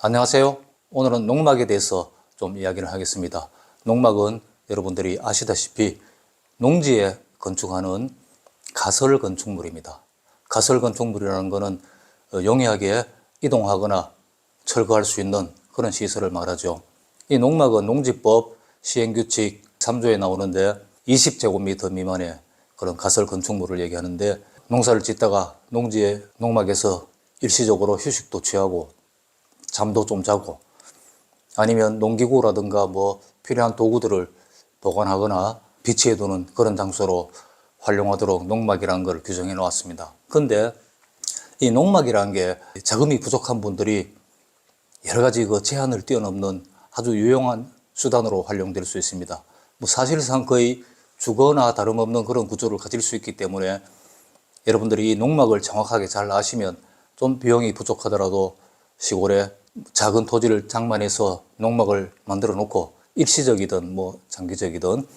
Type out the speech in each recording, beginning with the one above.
안녕하세요. 오늘은 농막에 대해서 좀 이야기를 하겠습니다. 농막은 여러분들이 아시다시피 농지에 건축하는 가설 건축물입니다. 가설 건축물이라는 것은 용이하게 이동하거나 철거할 수 있는 그런 시설을 말하죠. 이 농막은 농지법 시행규칙 3조에 나오는데 20제곱미터 미만의 그런 가설 건축물을 얘기하는데, 농사를 짓다가 농막에서 일시적으로 휴식도 취하고 잠도 좀 자고, 아니면 농기구라든가 필요한 도구들을 보관하거나 비치해 두는 그런 장소로 활용하도록 농막이라는 걸 규정해 놓았습니다. 근데 이 농막이라는 게 자금이 부족한 분들이 여러 가지 제한을 뛰어넘는 아주 유용한 수단으로 활용될 수 있습니다. 사실상 거의 주거나 다름없는 그런 구조를 가질 수 있기 때문에 여러분들이 이 농막을 정확하게 잘 아시면 좀 비용이 부족하더라도 시골에 작은 토지를 장만해서 농막을 만들어 놓고 일시적이든 장기적이든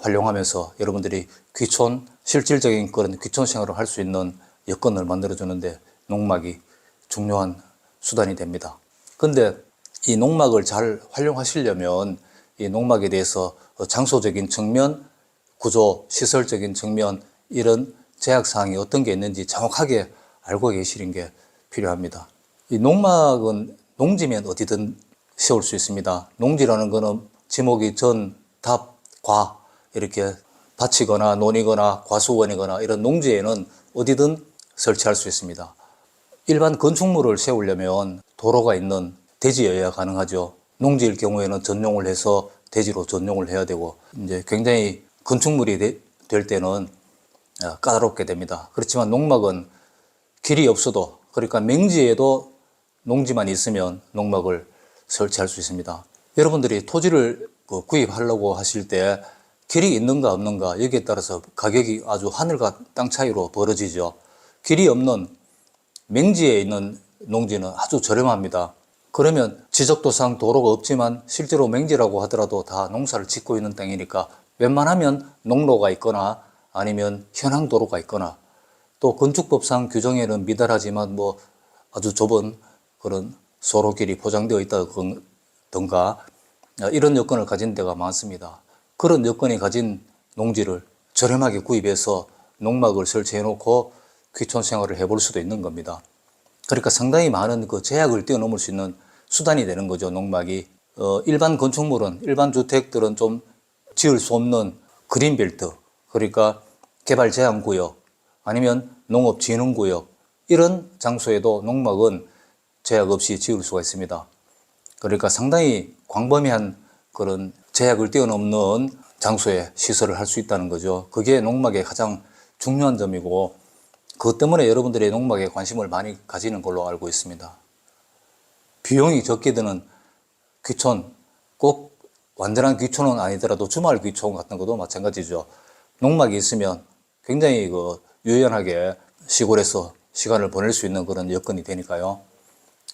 활용하면서 여러분들이 실질적인 그런 귀촌 생활을 할 수 있는 여건을 만들어 주는데 농막이 중요한 수단이 됩니다. 근데 이 농막을 잘 활용하시려면 이 농막에 대해서 장소적인 측면, 구조, 시설적인 측면, 이런 제약사항이 어떤 게 있는지 정확하게 알고 계시는 게 필요합니다. 이 농막은 농지면 어디든 세울 수 있습니다. 농지라는 것은 지목이 전, 답, 과 이렇게 밭이거나 논이거나 과수원이거나 이런 농지에는 어디든 설치할 수 있습니다. 일반 건축물을 세우려면 도로가 있는 대지여야 가능하죠. 농지일 경우에는 전용을 해서 대지로 전용을 해야 되고, 이제 굉장히 건축물이 될 때는 까다롭게 됩니다. 그렇지만 농막은 길이 없어도, 그러니까 맹지에도 농지만 있으면 농막을 설치할 수 있습니다. 여러분들이 토지를 구입하려고 하실 때 길이 있는가 없는가, 여기에 따라서 가격이 아주 하늘과 땅 차이로 벌어지죠. 길이 없는 맹지에 있는 농지는 아주 저렴합니다. 그러면 지적도상 도로가 없지만 실제로 맹지라고 하더라도 다 농사를 짓고 있는 땅이니까 웬만하면 농로가 있거나 아니면 현항도로가 있거나, 또 건축법상 규정에는 미달하지만 아주 좁은 그런 소로길이 포장되어 있다던가 이런 여건을 가진 데가 많습니다. 그런 여건이 가진 농지를 저렴하게 구입해서 농막을 설치해 놓고 귀촌 생활을 해볼 수도 있는 겁니다. 그러니까 상당히 많은 제약을 뛰어넘을 수 있는 수단이 되는 거죠, 농막이. 일반 건축물은, 일반 주택들은 좀 지을 수 없는 그린벨트, 그러니까 개발 제한 구역 아니면 농업 진흥 구역, 이런 장소에도 농막은 제약 없이 지을 수가 있습니다. 그러니까 상당히 광범위한 그런 제약을 뛰어넘는 장소에 시설을 할 수 있다는 거죠. 그게 농막의 가장 중요한 점이고, 그것 때문에 여러분들이 농막에 관심을 많이 가지는 걸로 알고 있습니다. 비용이 적게 드는 귀촌, 꼭 완전한 귀촌은 아니더라도 주말 귀촌 같은 것도 마찬가지죠. 농막이 있으면 굉장히 유연하게 시골에서 시간을 보낼 수 있는 그런 여건이 되니까요.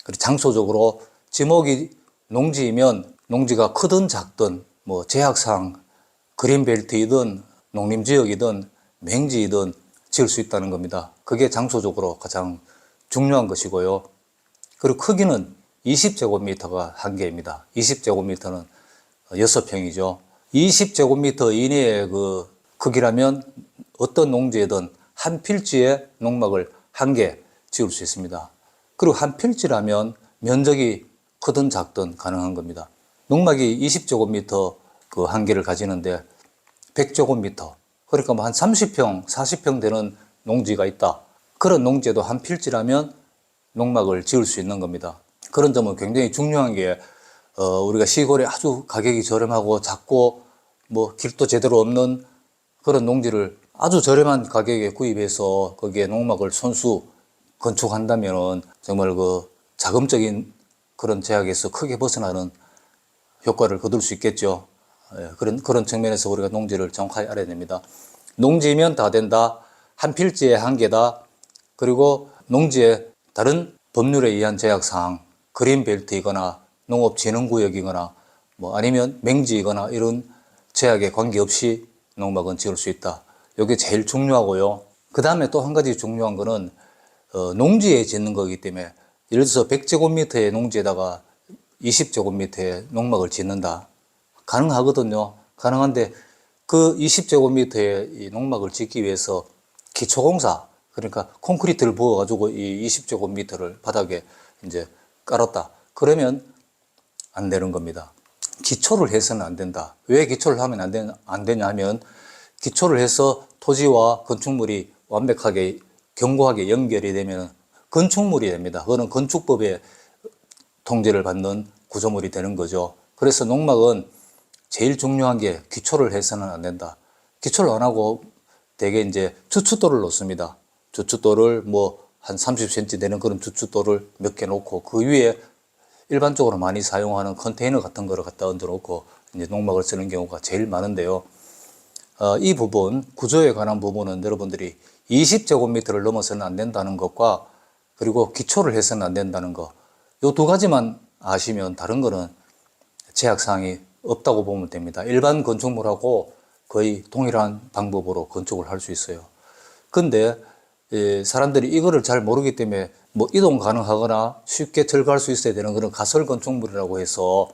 그리고 장소적으로 지목이 농지이면 농지가 크든 작든 제약상 그린벨트이든 농림지역이든 맹지이든 지을 수 있다는 겁니다. 그게 장소적으로 가장 중요한 것이고요. 그리고 크기는 20제곱미터가 한계입니다. 20제곱미터는 6평이죠. 20제곱미터 이내의 크기라면 어떤 농지에든 한 필지에 농막을 한 개 지을 수 있습니다. 그리고 한 필지라면 면적이 크든 작든 가능한 겁니다. 농막이 20제곱미터 한계를 가지는데 100제곱미터, 그러니까 한 30평, 40평 되는 농지가 있다. 그런 농지에도 한 필지라면 농막을 지을 수 있는 겁니다. 그런 점은 굉장히 중요한 게, 우리가 시골에 아주 가격이 저렴하고 작고 길도 제대로 없는 그런 농지를 아주 저렴한 가격에 구입해서 거기에 농막을 손수 건축한다면 정말 자금적인 그런 제약에서 크게 벗어나는 효과를 거둘 수 있겠죠. 그런 측면에서 우리가 농지를 정확하게 알아야 됩니다. 농지면 다 된다, 한 필지에 한 개다, 그리고 농지에 다른 법률에 의한 제약사항, 그린벨트이거나 농업진흥구역이거나 아니면 맹지이거나 이런 제약에 관계없이 농막은 지을 수 있다. 이게 제일 중요하고요. 그 다음에 또 한 가지 중요한 거는 농지에 짓는 거기 때문에 예를 들어서 100제곱미터의 농지에다가 20제곱미터의 농막을 짓는다. 가능하거든요. 가능한데 그 20제곱미터의 이 농막을 짓기 위해서 기초공사, 그러니까 콘크리트를 부어가지고 이 20제곱미터를 바닥에 이제 깔았다. 그러면 안 되는 겁니다. 기초를 해서는 안 된다. 왜 기초를 하면 안 되냐 하면 기초를 해서 토지와 건축물이 완벽하게 견고하게 연결이 되면 건축물이 됩니다. 그거는 건축법의 통제를 받는 구조물이 되는 거죠. 그래서 농막은 제일 중요한 게 기초를 해서는 안 된다. 기초를 안 하고 대개 이제 주춧돌을 놓습니다. 주춧돌을 뭐 한 30cm 되는 그런 주춧돌을 몇 개 놓고 그 위에 일반적으로 많이 사용하는 컨테이너 같은 거를 갖다 얹어 놓고 이제 농막을 쓰는 경우가 제일 많은데요. 이 부분, 구조에 관한 부분은 여러분들이 20제곱미터를 넘어서는 안 된다는 것과 그리고 기초를 해서는 안 된다는 것, 이 두 가지만 아시면 다른 거는 제약사항이 없다고 보면 됩니다. 일반 건축물하고 거의 동일한 방법으로 건축을 할 수 있어요. 근데 사람들이 이거를 잘 모르기 때문에 뭐 이동 가능하거나 쉽게 철거할 수 있어야 되는 그런 가설 건축물이라고 해서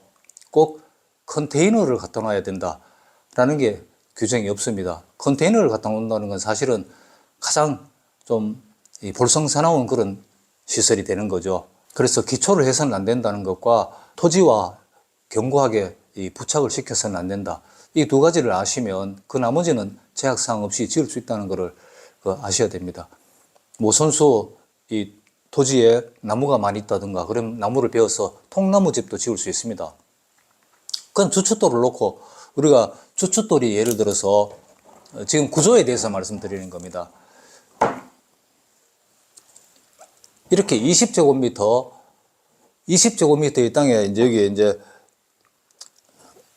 꼭 컨테이너를 갖다 놔야 된다라는 게 규정이 없습니다. 컨테이너를 갖다 놓는다는 건 사실은 가장 좀 볼썽사나운 그런 시설이 되는 거죠. 그래서 기초를 해서는 안 된다는 것과 토지와 견고하게 부착을 시켜서는 안 된다. 이 두 가지를 아시면 그 나머지는 제약사항 없이 지을 수 있다는 것을 아셔야 됩니다. 뭐 선수 이 토지에 나무가 많이 있다든가 그러면 나무를 베어서 통나무집도 지을 수 있습니다. 그건 주춧돌을 놓고 우리가 주춧돌이 예를 들어서 지금 구조에 대해서 말씀드리는 겁니다. 이렇게 20제곱미터의 땅에 이제 여기 이제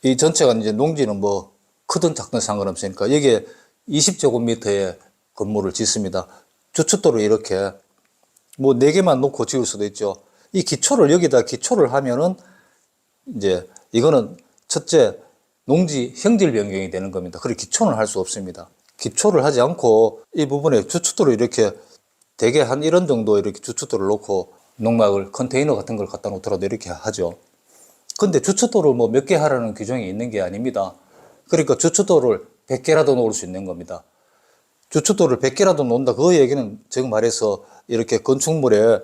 이 전체가 이제 농지는 뭐 크든 작든 상관없으니까 여기에 20제곱미터의 건물을 짓습니다. 주춧돌을 이렇게 뭐 4개만 놓고 지을 수도 있죠. 이 기초를 여기다 기초를 하면은 이제 이거는 첫째 농지 형질 변경이 되는 겁니다. 그리고 기초는 할 수 없습니다. 기초를 하지 않고 이 부분에 주춧돌을 이렇게 대개 한 이런 정도 이렇게 주춧돌을 놓고 농막을 컨테이너 같은 걸 갖다 놓더라도 이렇게 하죠. 근데 주춧돌을 뭐 몇 개 하라는 규정이 있는 게 아닙니다. 그러니까 주춧돌을 100개라도 놓을 수 있는 겁니다. 주춧돌을 100개라도 놓는다. 그 얘기는 즉 말해서 이렇게 건축물에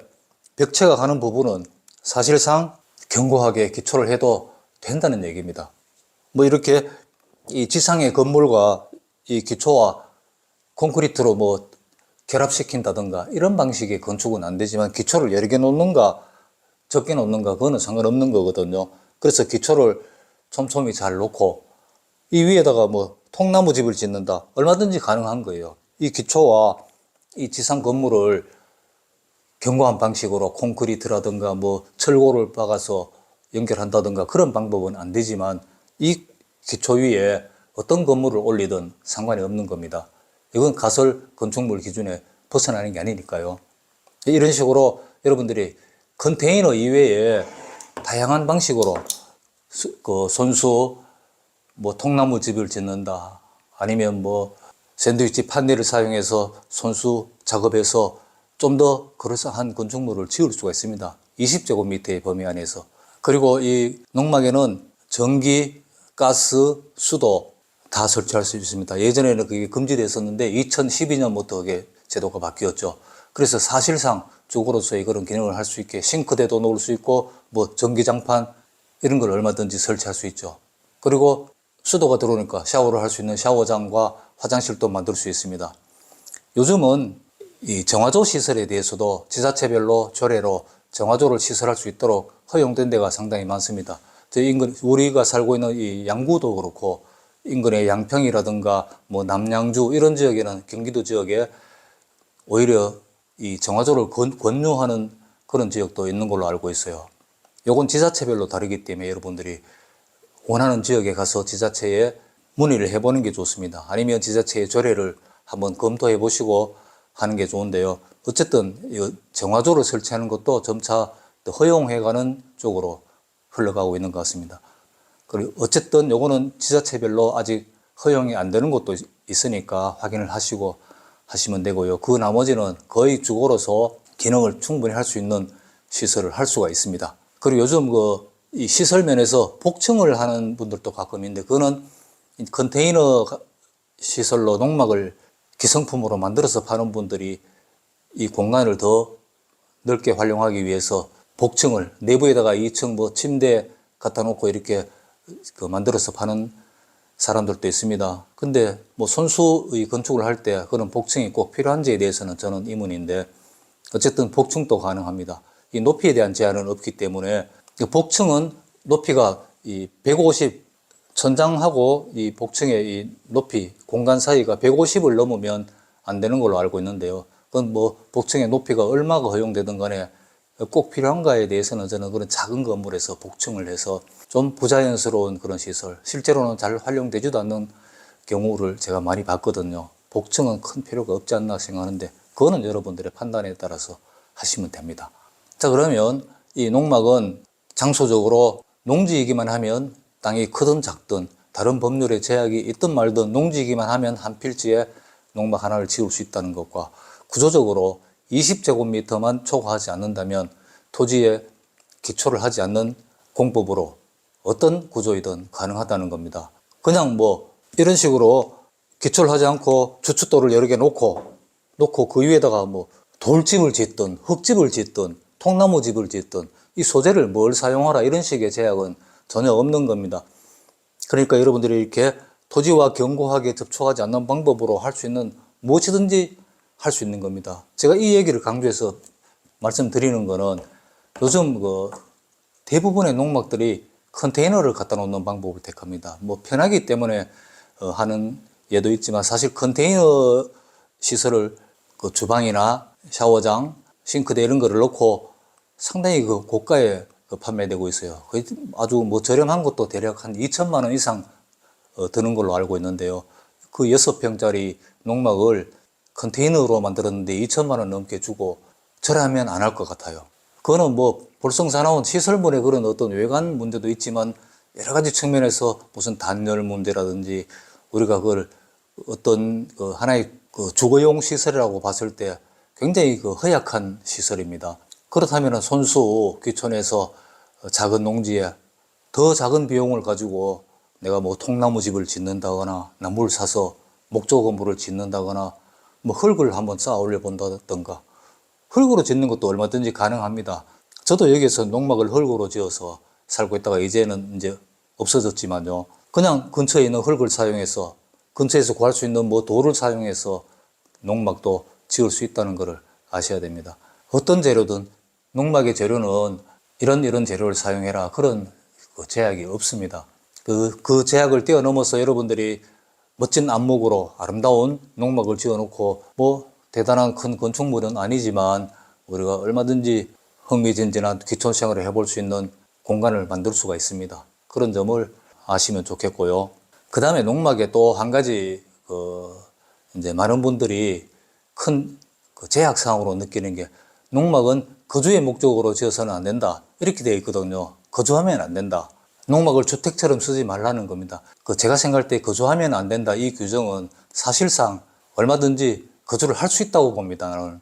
벽체가 가는 부분은 사실상 견고하게 기초를 해도 된다는 얘기입니다. 뭐 이렇게 이 지상의 건물과 이 기초와 콘크리트로 뭐 결합시킨다든가 이런 방식의 건축은 안 되지만 기초를 여러 개 놓는가 적게 놓는가 그거는 상관없는 거거든요. 그래서 기초를 촘촘히 잘 놓고 이 위에다가 뭐 통나무 집을 짓는다. 얼마든지 가능한 거예요. 이 기초와 이 지상 건물을 견고한 방식으로 콘크리트라든가 뭐 철골을 박아서 연결한다든가 그런 방법은 안 되지만 이 기초 위에 어떤 건물을 올리든 상관이 없는 겁니다. 이건 가설 건축물 기준에 벗어나는 게 아니니까요. 이런 식으로 여러분들이 컨테이너 이외에 다양한 방식으로 손수 뭐 통나무 집을 짓는다 아니면 뭐 샌드위치 판넬을 사용해서 손수 작업해서 좀 더 그럴싸한 건축물을 지을 수가 있습니다. 20제곱미터의 범위 안에서. 그리고 이 농막에는 전기, 가스, 수도 다 설치할 수 있습니다. 예전에는 그게 금지됐었는데 2012년부터 그게 제도가 바뀌었죠. 그래서 사실상 주거로서의 그런 기능을 할 수 있게 싱크대도 놓을 수 있고 뭐 전기장판 이런 걸 얼마든지 설치할 수 있죠. 그리고 수도가 들어오니까 샤워를 할 수 있는 샤워장과 화장실도 만들 수 있습니다. 요즘은 이 정화조 시설에 대해서도 지자체별로 조례로 정화조를 시설할 수 있도록 허용된 데가 상당히 많습니다. 저희 인근, 우리가 살고 있는 이 양구도 그렇고 인근의 양평이라든가 뭐 남양주 이런 지역에는 경기도 지역에 오히려 이 정화조를 권유하는 그런 지역도 있는 걸로 알고 있어요. 요건 지자체별로 다르기 때문에 여러분들이 원하는 지역에 가서 지자체에 문의를 해보는 게 좋습니다. 아니면 지자체의 조례를 한번 검토해 보시고 하는 게 좋은데요. 어쨌든 정화조를 설치하는 것도 점차 허용해가는 쪽으로 흘러가고 있는 것 같습니다. 그리고 어쨌든 요거는 지자체별로 아직 허용이 안 되는 곳도 있으니까 확인을 하시고 하시면 되고요. 그 나머지는 거의 주거로서 기능을 충분히 할 수 있는 시설을 할 수가 있습니다. 그리고 요즘 이 시설 면에서 복층을 하는 분들도 가끔 있는데, 그거는 컨테이너 시설로 농막을 기성품으로 만들어서 파는 분들이 이 공간을 더 넓게 활용하기 위해서 복층을 내부에다가 2층 뭐 침대 갖다 놓고 이렇게 만들어서 파는 사람들도 있습니다. 근데 뭐 손수의 건축을 할 때 그런 복층이 꼭 필요한지에 대해서는 저는 의문인데, 어쨌든 복층도 가능합니다. 이 높이에 대한 제한은 없기 때문에, 복층은 높이가 이 150, 천장하고 이 복층의 이 높이, 공간 사이가 150을 넘으면 안 되는 걸로 알고 있는데요. 그건 뭐 복층의 높이가 얼마가 허용되든 간에 꼭 필요한가에 대해서는 저는 그런 작은 건물에서 복층을 해서 좀 부자연스러운 그런 시설, 실제로는 잘 활용되지도 않는 경우를 제가 많이 봤거든요. 복층은 큰 필요가 없지 않나 생각하는데, 그거는 여러분들의 판단에 따라서 하시면 됩니다. 자, 그러면 이 농막은 장소적으로 농지이기만 하면, 땅이 크든 작든 다른 법률의 제약이 있든 말든 농지이기만 하면 한 필지에 농막 하나를 지을 수 있다는 것과, 구조적으로 20제곱미터만 초과하지 않는다면 토지에 기초를 하지 않는 공법으로 어떤 구조이든 가능하다는 겁니다. 그냥 뭐 이런 식으로 기초를 하지 않고 주춧돌을 여러 개 놓고 그 위에다가 뭐 돌집을 짓든 흙집을 짓든 통나무집을 짓든 이 소재를 뭘 사용하라 이런 식의 제약은 전혀 없는 겁니다. 그러니까 여러분들이 이렇게 토지와 견고하게 접촉하지 않는 방법으로 할 수 있는 무엇이든지 할 수 있는 겁니다. 제가 이 얘기를 강조해서 말씀드리는 거는, 요즘 대부분의 농막들이 컨테이너를 갖다 놓는 방법을 택합니다. 뭐 편하기 때문에 하는 예도 있지만, 사실 컨테이너 시설을 주방이나 샤워장, 싱크대 이런 거를 넣고 상당히 고가에 판매되고 있어요. 아주 뭐 저렴한 것도 대략 한 2천만 원 이상 드는 걸로 알고 있는데요. 그 6평짜리 농막을 컨테이너로 만들었는데 2천만 원 넘게 주고 저라면 안 할 것 같아요. 그거는 뭐 볼성사나운 시설물의 그런 어떤 외관 문제도 있지만, 여러 가지 측면에서 무슨 단열 문제라든지, 우리가 그걸 어떤 하나의 주거용 시설이라고 봤을 때 굉장히 허약한 시설입니다. 그렇다면 손수 귀촌에서 작은 농지에 더 작은 비용을 가지고 내가 뭐 통나무집을 짓는다거나 나무를 사서 목조 건물을 짓는다거나 뭐 흙을 한번 쌓아 올려 본다던가, 흙으로 짓는 것도 얼마든지 가능합니다. 저도 여기서 농막을 흙으로 지어서 살고 있다가 이제는 이제 없어졌지만요. 그냥 근처에 있는 흙을 사용해서, 근처에서 구할 수 있는 뭐 돌을 사용해서 농막도 지을 수 있다는 것을 아셔야 됩니다. 어떤 재료든 농막의 재료는 이런 재료를 사용해라, 그런 제약이 없습니다. 그 제약을 뛰어넘어서 여러분들이 멋진 안목으로 아름다운 농막을 지어놓고 뭐 대단한 큰 건축물은 아니지만 우리가 얼마든지 흥미진진한 귀촌 생활을 해볼 수 있는 공간을 만들 수가 있습니다. 그런 점을 아시면 좋겠고요. 그 다음에 농막에 또 한 가지 이제 많은 분들이 큰 제약사항으로 느끼는 게, 농막은 거주의 목적으로 지어서는 안 된다, 이렇게 되어 있거든요. 거주하면 안 된다. 농막을 주택처럼 쓰지 말라는 겁니다. 제가 생각할 때 거주하면 안 된다, 이 규정은 사실상 얼마든지 거주를 할 수 있다고 봅니다. 나는.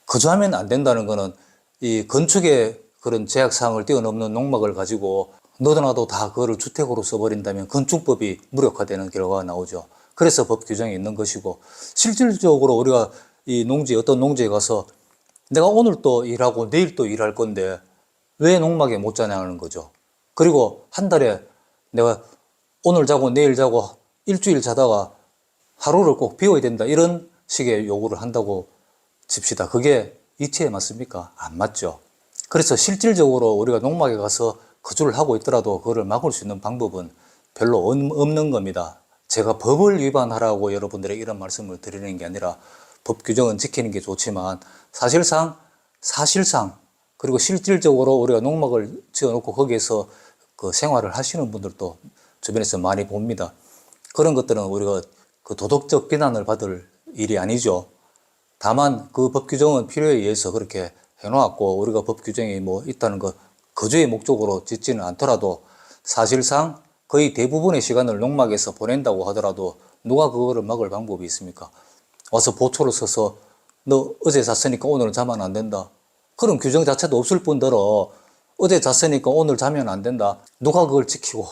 거주하면 안 된다는 거는 이 건축의 그런 제약사항을 뛰어넘는 농막을 가지고 너도 나도 다 그거를 주택으로 써버린다면 건축법이 무력화되는 결과가 나오죠. 그래서 법 규정이 있는 것이고, 실질적으로 우리가 이 어떤 농지에 가서 내가 오늘 또 일하고 내일 또 일할 건데 왜 농막에 못 자냐는 거죠. 그리고 한 달에 내가 오늘 자고 내일 자고 일주일 자다가 하루를 꼭 비워야 된다, 이런 식의 요구를 한다고 칩시다. 그게 이치에 맞습니까? 안 맞죠. 그래서 실질적으로 우리가 농막에 가서 거주를 하고 있더라도 그거를 막을 수 있는 방법은 별로 없는 겁니다. 제가 법을 위반하라고 여러분들에게 이런 말씀을 드리는 게 아니라, 법 규정은 지키는 게 좋지만 사실상 그리고 실질적으로 우리가 농막을 지어놓고 거기에서 생활을 하시는 분들도 주변에서 많이 봅니다. 그런 것들은 우리가 도덕적 비난을 받을 일이 아니죠. 다만 그 법 규정은 필요에 의해서 그렇게 해놓았고, 우리가 법 규정이 뭐 있다는 것, 거주의 목적으로 짓지는 않더라도 사실상 거의 대부분의 시간을 농막에서 보낸다고 하더라도 누가 그거를 막을 방법이 있습니까? 와서 보초를 써서 너 어제 잤으니까 오늘은 자면 안 된다, 그런 규정 자체도 없을 뿐더러 어제 잤으니까 오늘 자면 안 된다. 누가 그걸 지키고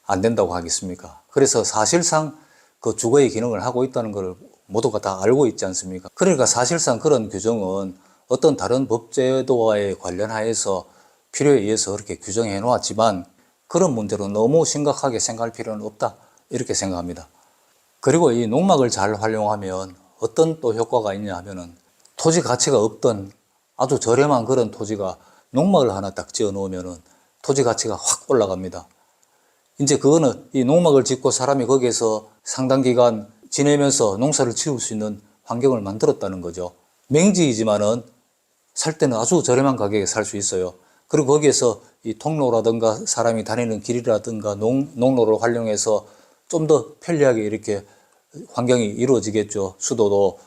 안 된다고 하겠습니까? 그래서 사실상 그 주거의 기능을 하고 있다는 걸 모두가 다 알고 있지 않습니까? 그러니까 사실상 그런 규정은 어떤 다른 법제도와의 관련하여서 필요에 의해서 그렇게 규정해 놓았지만 그런 문제로 너무 심각하게 생각할 필요는 없다. 이렇게 생각합니다. 그리고 이 농막을 잘 활용하면 어떤 또 효과가 있냐 하면은 토지 가치가 없던 아주 저렴한 그런 토지가 농막을 하나 딱 지어 놓으면은 토지 가치가 확 올라갑니다. 이제 그거는 이 농막을 짓고 사람이 거기에서 상당 기간 지내면서 농사를 지을 수 있는 환경을 만들었다는 거죠. 맹지이지만은 살 때는 아주 저렴한 가격에 살 수 있어요. 그리고 거기에서 이 통로라든가 사람이 다니는 길이라든가 농로를 활용해서 좀 더 편리하게 이렇게 환경이 이루어지겠죠. 수도도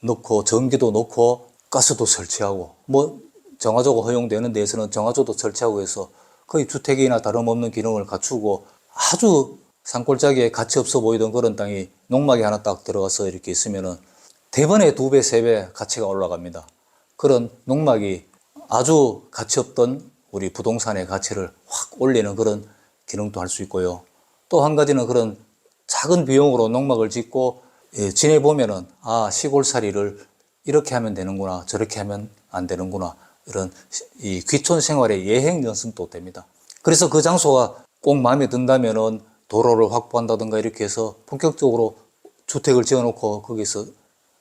넣고 전기도 넣고 가스도 설치하고 뭐 정화조가 허용되는 데에서는 정화조도 설치하고 해서 거의 주택이나 다름없는 기능을 갖추고 아주 산골짜기에 가치 없어 보이던 그런 땅이 농막이 하나 딱 들어가서 이렇게 있으면은 대번에 2배, 3배 가치가 올라갑니다. 그런 농막이 아주 가치 없던 우리 부동산의 가치를 확 올리는 그런 기능도 할 수 있고요. 또 한 가지는 그런 작은 비용으로 농막을 짓고 지내보면은 아, 시골살이를 이렇게 하면 되는구나, 저렇게 하면 안 되는구나, 이런 이 귀촌 생활의 예행 연습도 됩니다. 그래서 그 장소가 꼭 마음에 든다면은 도로를 확보한다든가 이렇게 해서 본격적으로 주택을 지어놓고 거기서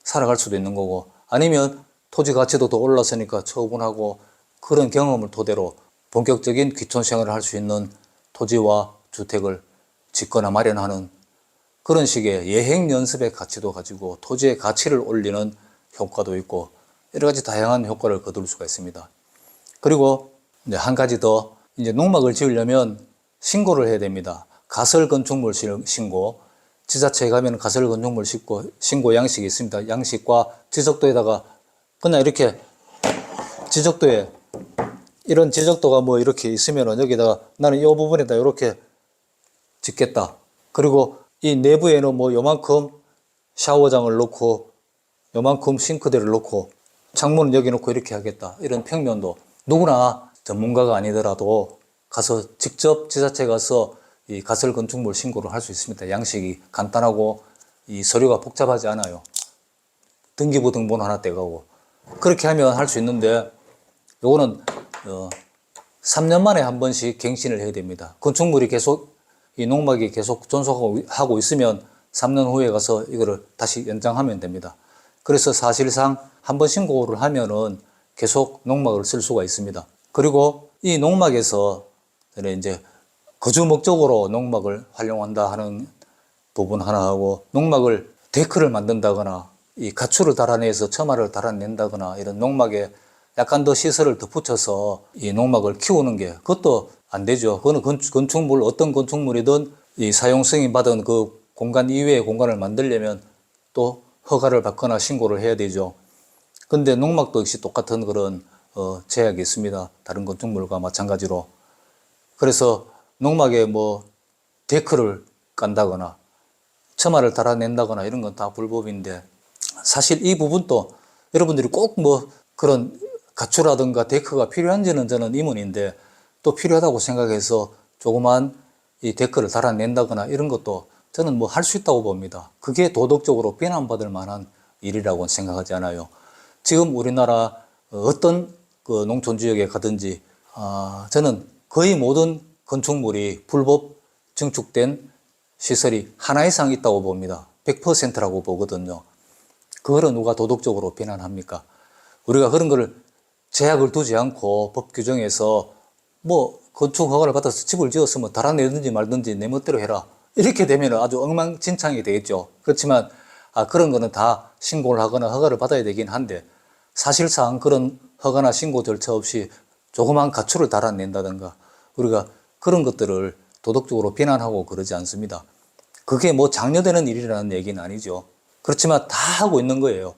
살아갈 수도 있는 거고, 아니면 토지 가치도 더 올랐으니까 처분하고 그런 경험을 토대로 본격적인 귀촌 생활을 할 수 있는 토지와 주택을 짓거나 마련하는 그런 식의 예행 연습의 가치도 가지고 토지의 가치를 올리는 효과도 있고 여러 가지 다양한 효과를 거둘 수가 있습니다. 그리고 이제 한 가지 더, 이제 농막을 지으려면 신고를 해야 됩니다. 가설 건축물 신고, 지자체에 가면 가설 건축물 신고 양식이 있습니다. 양식과 지적도에다가 그냥 이렇게 지적도에 이런 지적도가 뭐 이렇게 있으면은 여기다가 나는 이 부분에다 이렇게 짓겠다. 그리고 이 내부에는 뭐 요만큼 샤워장을 놓고 요만큼 싱크대를 놓고 창문은 여기 놓고 이렇게 하겠다. 이런 평면도 누구나 전문가가 아니더라도 가서 직접 지자체 가서 이 가설 건축물 신고를 할 수 있습니다. 양식이 간단하고 이 서류가 복잡하지 않아요. 등기부 등본 하나 떼가고 그렇게 하면 할 수 있는데 요거는 3년 만에 한 번씩 갱신을 해야 됩니다. 건축물이 계속 이 농막이 계속 존속하고 있으면 3년 후에 가서 이거를 다시 연장하면 됩니다. 그래서 사실상 한 번 신고를 하면은 계속 농막을 쓸 수가 있습니다. 그리고 이 농막에서 이제 거주 목적으로 농막을 활용한다 하는 부분 하나 하고, 농막을 데크를 만든다거나 이 가축을 달아내서 처마를 달아낸다거나 이런 농막에 약간 더 시설을 더 붙여서 이 농막을 키우는 게 그것도 안 되죠. 그거는 건축물, 어떤 건축물이든 이 사용 승인 받은 그 공간 이외의 공간을 만들려면 또 허가를 받거나 신고를 해야 되죠. 근데 농막도 역시 똑같은 그런 제약이 있습니다. 다른 건축물과 마찬가지로. 그래서 농막에 뭐 데크를 깐다거나 처마를 달아낸다거나 이런 건 다 불법인데, 사실 이 부분도 여러분들이 꼭 뭐 그런 가축이라든가 데크가 필요한지는 저는 의문인데, 또 필요하다고 생각해서 조그만 이 데크를 달아낸다거나 이런 것도 저는 뭐 할 수 있다고 봅니다. 그게 도덕적으로 비난받을 만한 일이라고는 생각하지 않아요. 지금 우리나라 어떤 그 농촌 지역에 가든지 저는 거의 모든 건축물이 불법 증축된 시설이 하나 이상 있다고 봅니다. 100%라고 보거든요. 그거를 누가 도덕적으로 비난합니까? 우리가 그런 거를 제약을 두지 않고 법 규정에서 뭐 건축 허가를 받아서 집을 지었으면 달아내든지 말든지 내 멋대로 해라, 이렇게 되면 아주 엉망진창이 되겠죠. 그렇지만 그런 거는 다 신고를 하거나 허가를 받아야 되긴 한데, 사실상 그런 허가나 신고 절차 없이 조그만 가축을 달아낸다든가 우리가 그런 것들을 도덕적으로 비난하고 그러지 않습니다. 그게 뭐 장려되는 일이라는 얘기는 아니죠. 그렇지만 다 하고 있는 거예요.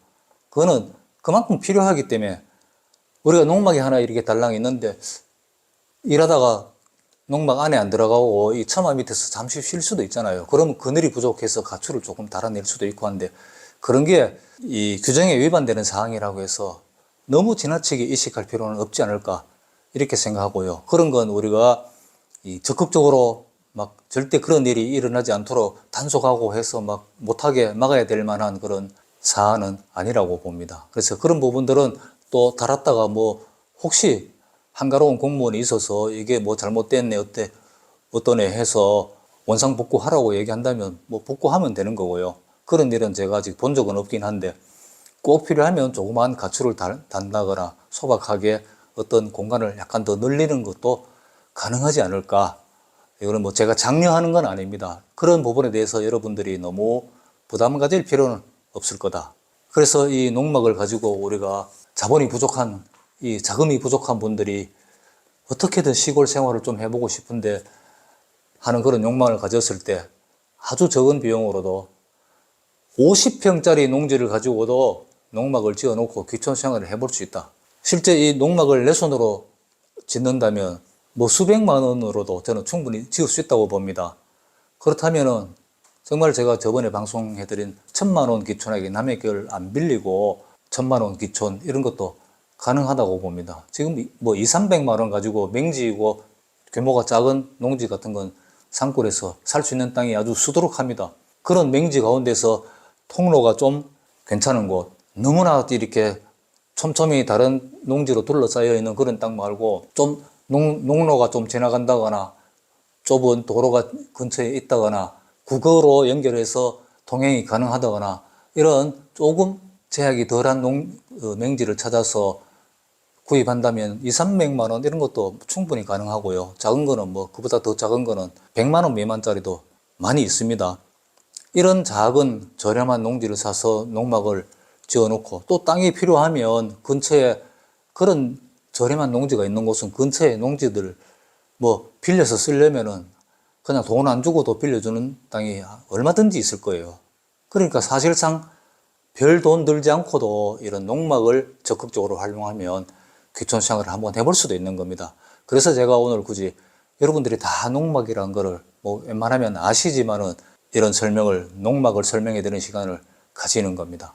그거는 그만큼 필요하기 때문에. 우리가 농막이 하나 이렇게 달랑 있는데 일하다가 농막 안에 안 들어가고 이 처마 밑에서 잠시 쉴 수도 있잖아요. 그러면 그늘이 부족해서 가축을 조금 달아낼 수도 있고 한데, 그런 게 이 규정에 위반되는 사항이라고 해서 너무 지나치게 의식할 필요는 없지 않을까 이렇게 생각하고요. 그런 건 우리가 적극적으로 막 절대 그런 일이 일어나지 않도록 단속하고 해서 막 못하게 막아야 될 만한 그런 사안은 아니라고 봅니다. 그래서 그런 부분들은 또 달았다가 뭐 혹시 한가로운 공무원이 있어서 이게 뭐 잘못됐네 어떠네 해서 원상복구하라고 얘기한다면 뭐 복구하면 되는 거고요. 그런 일은 제가 아직 본 적은 없긴 한데 꼭 필요하면 조그마한 가출을 단다거나 소박하게 어떤 공간을 약간 더 늘리는 것도 가능하지 않을까. 이거는 뭐 제가 장려하는 건 아닙니다. 그런 부분에 대해서 여러분들이 너무 부담 가질 필요는 없을 거다. 그래서 이 농막을 가지고 우리가 자본이 부족한, 이 자금이 부족한 분들이 어떻게든 시골 생활을 좀 해보고 싶은데 하는 그런 욕망을 가졌을 때 아주 적은 비용으로도 50평짜리 농지를 가지고도 농막을 지어놓고 귀촌 생활을 해볼 수 있다. 실제 이 농막을 내 손으로 짓는다면 뭐 수백만 원으로도 저는 충분히 지을 수 있다고 봅니다. 그렇다면은 정말 제가 저번에 방송해드린 1,000만 원 기촌하기 남의 걸 안 빌리고 1,000만 원 기촌 이런 것도 가능하다고 봅니다. 지금 뭐 2, 300만 원 가지고 맹지이고 규모가 작은 농지 같은 건 산골에서 살 수 있는 땅이 아주 수두룩합니다. 그런 맹지 가운데서 통로가 좀 괜찮은 곳, 너무나 이렇게 촘촘히 다른 농지로 둘러싸여 있는 그런 땅 말고 좀 농로가 좀 지나간다거나 좁은 도로가 근처에 있다거나 국어로 연결해서 통행이 가능하다거나 이런 조금 제약이 덜한 맹지를 찾아서 구입한다면 2, 300만 원 이런 것도 충분히 가능하고요. 작은 거는 뭐 그보다 더 작은 거는 100만 원 미만짜리도 많이 있습니다. 이런 작은 저렴한 농지를 사서 농막을 지어놓고 또 땅이 필요하면 근처에 그런 저렴한 농지가 있는 곳은 근처에 농지들 뭐 빌려서 쓰려면은 그냥 돈 안 주고도 빌려주는 땅이 얼마든지 있을 거예요. 그러니까 사실상 별 돈 들지 않고도 이런 농막을 적극적으로 활용하면 귀촌 생활을 한번 해볼 수도 있는 겁니다. 그래서 제가 오늘 굳이 여러분들이 다 농막이라는 거를 뭐 웬만하면 아시지만은 이런 농막을 설명해 드리는 시간을 가지는 겁니다.